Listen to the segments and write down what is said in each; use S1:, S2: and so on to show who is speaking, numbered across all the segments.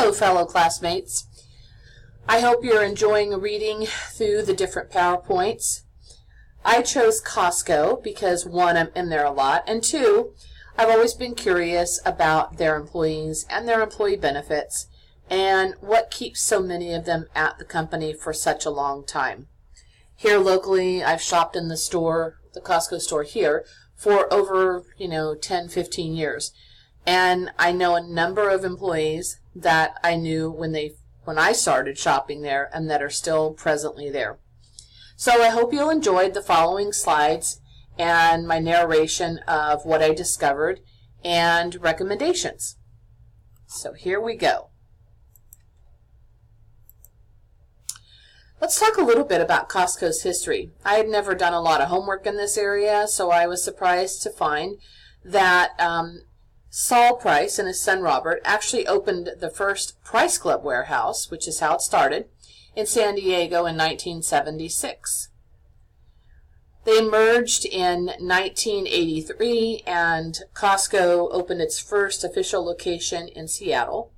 S1: Hello, fellow classmates. I hope you're enjoying reading through the different PowerPoints. I chose Costco because, one, I'm in there a lot, and two, I've always been curious about their employees and their employee benefits and what keeps so many of them at the company for such a long time. Here locally, I've shopped in the store, the Costco store here, for over, 10, 15 years. And I know a number of employees that I knew when I started shopping there and that are still presently there. So I hope you'll enjoy the following slides and my narration of what I discovered and recommendations. So here we go. Let's talk a little bit about Costco's history. I had never done a lot of homework in this area, so I was surprised to find that Saul Price and his son Robert actually opened the first Price Club warehouse, which is how it started, in San Diego in 1976. They merged in 1983, and Costco opened its first official location in Seattle.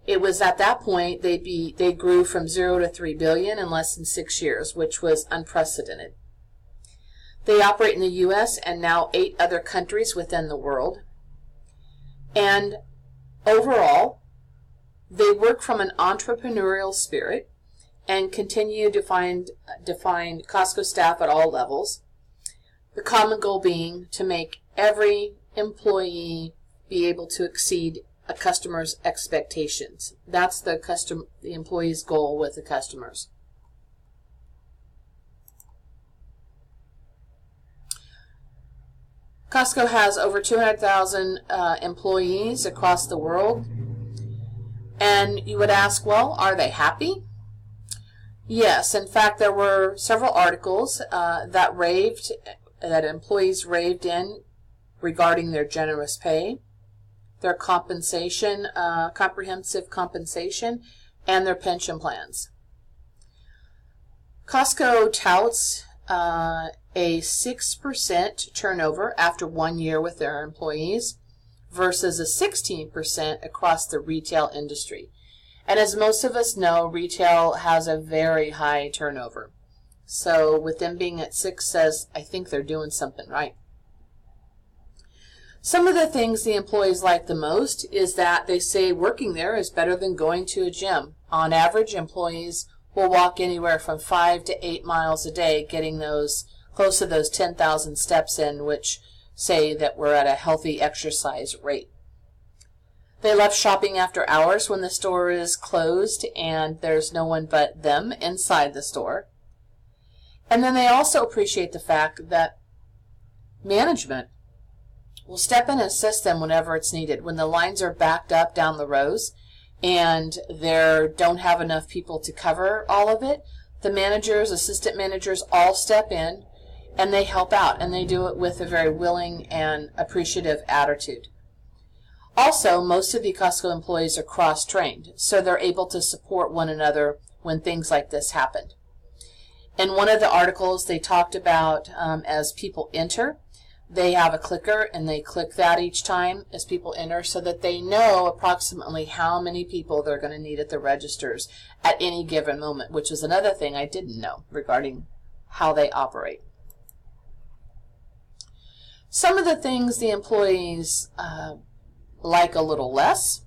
S1: It was at that point they grew from 0 to 3 billion in less than 6 years, which was unprecedented. They operate in the U.S. and now 8 other countries within the world. And overall, they work from an entrepreneurial spirit and continue to find Costco staff at all levels. The common goal being to make every employee be able to exceed a customer's expectations. That's the employee's goal with the customers. Costco has over 200,000 employees across the world. And you would ask, well, are they happy? Yes, in fact, there were several articles that employees raved in regarding their generous pay, their compensation, comprehensive compensation, and their pension plans. Costco touts a 6% turnover after 1 year with their employees versus a 16% across the retail industry. And as most of us know, retail has a very high turnover. So with them being at 6 says, I think they're doing something right. Some of the things the employees like the most is that they say working there is better than going to a gym. On average, employees will walk anywhere from 5 to 8 miles a day, getting those close to those 10,000 steps in, which say that we're at a healthy exercise rate. They love shopping after hours when the store is closed and there's no one but them inside the store. And then they also appreciate the fact that management will step in and assist them whenever it's needed. When the lines are backed up down the rows and they don't have enough people to cover all of it, the managers, assistant managers all step in and they help out, and they do it with a very willing and appreciative attitude. Also, most of the Costco employees are cross-trained, so they're able to support one another when things like this happen. In one of the articles, they talked about as people enter, they have a clicker, and they click that each time as people enter so that they know approximately how many people they're going to need at the registers at any given moment, which is another thing I didn't know regarding how they operate. Some of the things the employees like a little less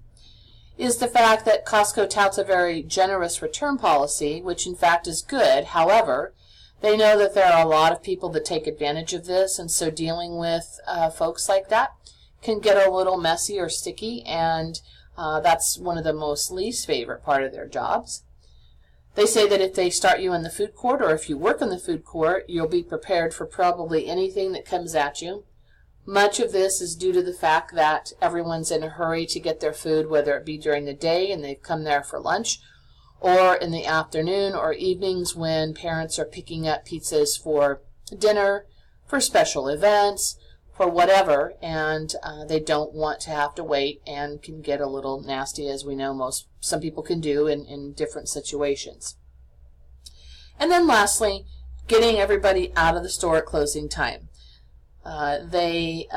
S1: is the fact that Costco touts a very generous return policy, which in fact is good. However, they know that there are a lot of people that take advantage of this, and so dealing with folks like that can get a little messy or sticky, and that's one of the most least favorite part of their jobs. They say that if they start you in the food court, or if you work in the food court, you'll be prepared for probably anything that comes at you. Much of this is due to the fact that everyone's in a hurry to get their food, whether it be during the day and they've come there for lunch, or in the afternoon or evenings when parents are picking up pizzas for dinner, for special events, for whatever, and they don't want to have to wait and can get a little nasty, as we know some people can do in different situations. And then lastly, getting everybody out of the store at closing time. They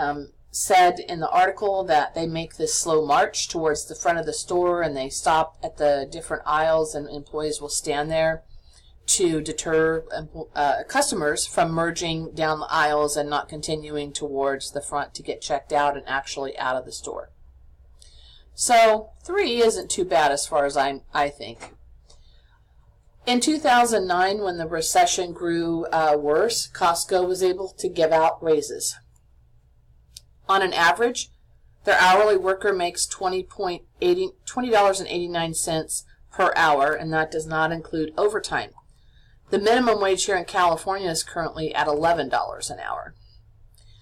S1: said in the article that they make this slow march towards the front of the store, and they stop at the different aisles, and employees will stand there to deter customers from merging down the aisles and not continuing towards the front to get checked out and actually out of the store. So 3 isn't too bad as far as I think. In 2009, when the recession grew worse, Costco was able to give out raises. On an average, their hourly worker makes $20.89 per hour, and that does not include overtime. The minimum wage here in California is currently at $11 an hour.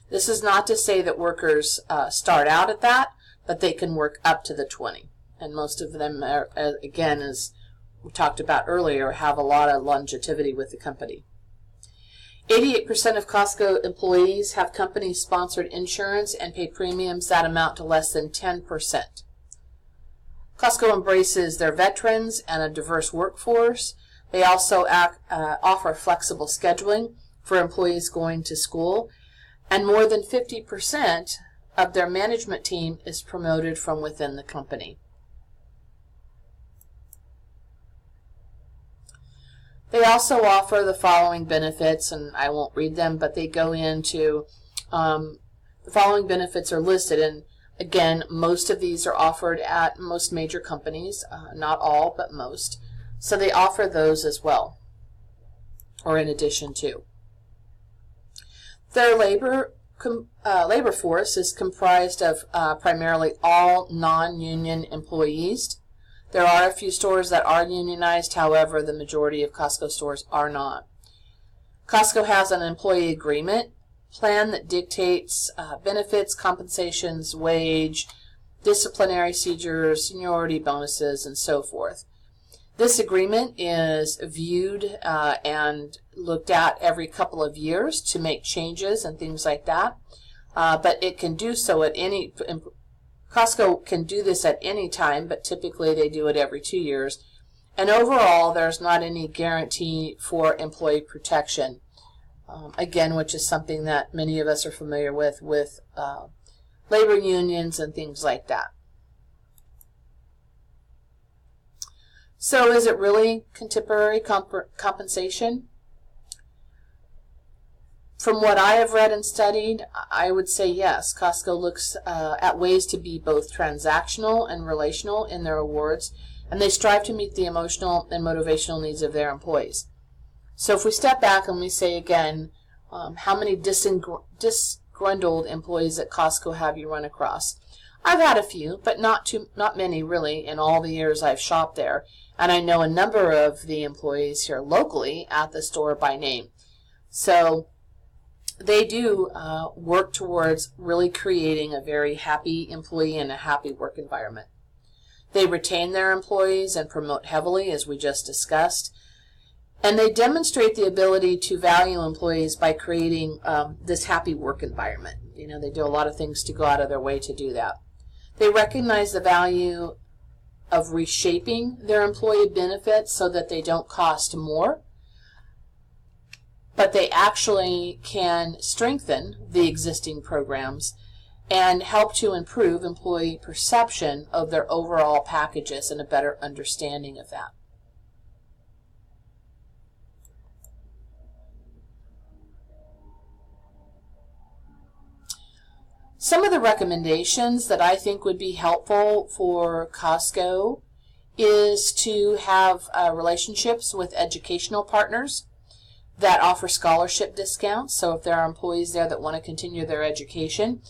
S1: This is not to say that workers start out at that, but they can work up to the 20. And most of them, are, again, as we talked about earlier, have a lot of longevity with the company. 88% of Costco employees have company-sponsored insurance and pay premiums that amount to less than 10%. Costco embraces their veterans and a diverse workforce. They also offer flexible scheduling for employees going to school, and more than 50% of their management team is promoted from within the company. They also offer the following benefits, and I won't read them, but they go into the following benefits are listed, and again, most of these are offered at most major companies, not all, but most. So they offer those as well, or in addition to. Their labor force is comprised of primarily all non-union employees. There are a few stores that are unionized, however, the majority of Costco stores are not. Costco has an employee agreement plan that dictates benefits, compensations, wage, disciplinary procedures, seniority bonuses, and so forth. This agreement is viewed and looked at every couple of years to make changes and things like that, but it can do so at any Costco can do this at any time, but typically they do it every 2 years. And overall, there's not any guarantee for employee protection, again, which is something that many of us are familiar with labor unions and things like that. So is it really contemporary compensation? From what I have read and studied, I would say yes. Costco looks at ways to be both transactional and relational in their awards, and they strive to meet the emotional and motivational needs of their employees. So if we step back and we say again, how many disgruntled employees at Costco have you run across? I've had a few, but not many really in all the years I've shopped there, and I know a number of the employees here locally at the store by name. So they do work towards really creating a very happy employee and a happy work environment. They retain their employees and promote heavily, as we just discussed. And they demonstrate the ability to value employees by creating this happy work environment. You know, they do a lot of things to go out of their way to do that. They recognize the value of reshaping their employee benefits so that they don't cost more, but they actually can strengthen the existing programs and help to improve employee perception of their overall packages and a better understanding of that. Some of the recommendations that I think would be helpful for Costco is to have relationships with educational partners that offer scholarship discounts. So if there are employees there that want to continue their education,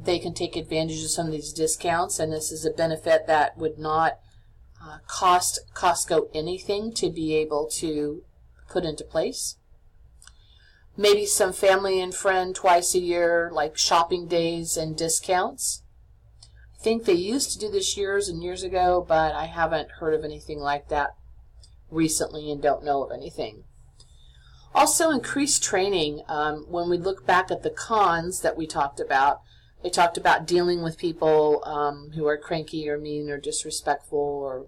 S1: they can take advantage of some of these discounts, and this is a benefit that would not cost Costco anything to be able to put into place. Maybe some family and friend twice a year, like shopping days and discounts. I think they used to do this years and years ago, but I haven't heard of anything like that recently and don't know of anything. Also, increased training. When we look back at the cons that we talked about, they talked about dealing with people who are cranky or mean or disrespectful or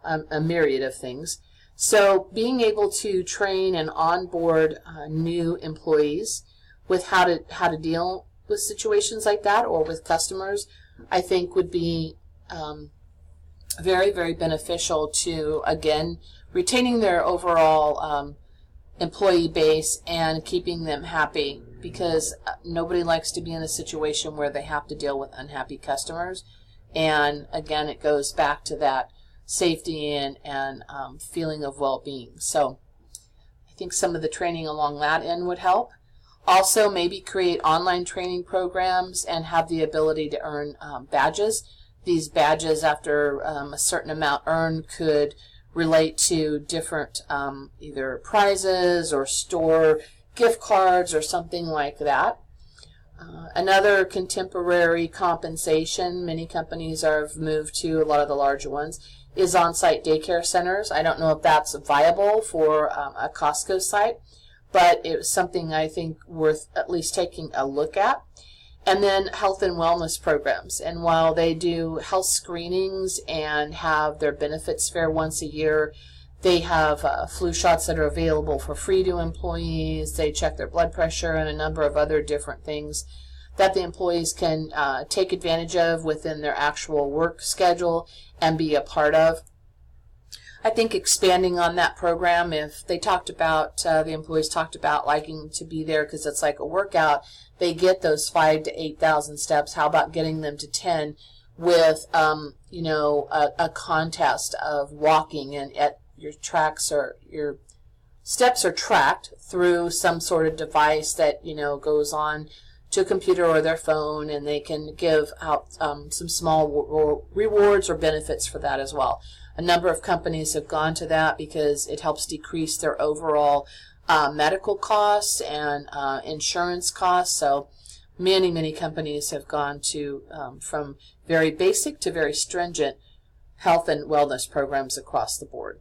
S1: a myriad of things. So being able to train and onboard new employees with how to deal with situations like that or with customers, I think would be very, very beneficial to, again, retaining their overall employee base and keeping them happy, because nobody likes to be in a situation where they have to deal with unhappy customers. And again, it goes back to that safety and feeling of well-being. So I think some of the training along that end would help. Also, maybe create online training programs and have the ability to earn badges. These badges, after a certain amount earned, could relate to different either prizes or store gift cards or something like that. Another contemporary compensation many companies have moved to, a lot of the larger ones, is on-site daycare centers. I don't know if that's viable for a Costco site, but it was something I think worth at least taking a look at. And then health and wellness programs. And while they do health screenings and have their benefits fair once a year, they have flu shots that are available for free to employees. They check their blood pressure and a number of other different things that the employees can take advantage of within their actual work schedule and be a part of. I think expanding on that program, if they talked about, the employees talked about liking to be there because it's like a workout, they get those 5,000 to 8,000 steps. How about getting them to 10 with, a contest of walking, and your steps are tracked through some sort of device that, goes on to a computer or their phone, and they can give out some small rewards or benefits for that as well. A number of companies have gone to that because it helps decrease their overall medical costs and insurance costs. So many companies have gone to from very basic to very stringent health and wellness programs across the board.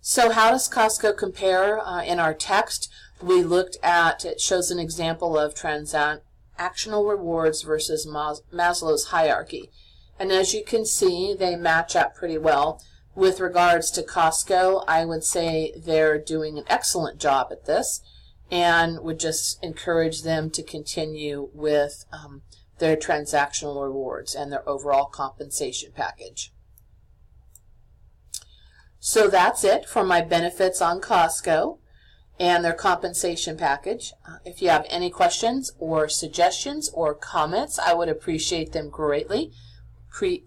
S1: So how does Costco compare? In our text, we looked at, it shows an example of transactional rewards versus Maslow's hierarchy. And as you can see, they match up pretty well. With regards to Costco, I would say they're doing an excellent job at this, and would just encourage them to continue with their transactional rewards and their overall compensation package. So that's it for my benefits on Costco and their compensation package. If you have any questions or suggestions or comments, I would appreciate them greatly.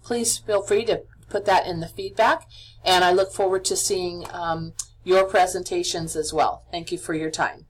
S1: Please feel free to put that in the feedback, and I look forward to seeing your presentations as well. Thank you for your time.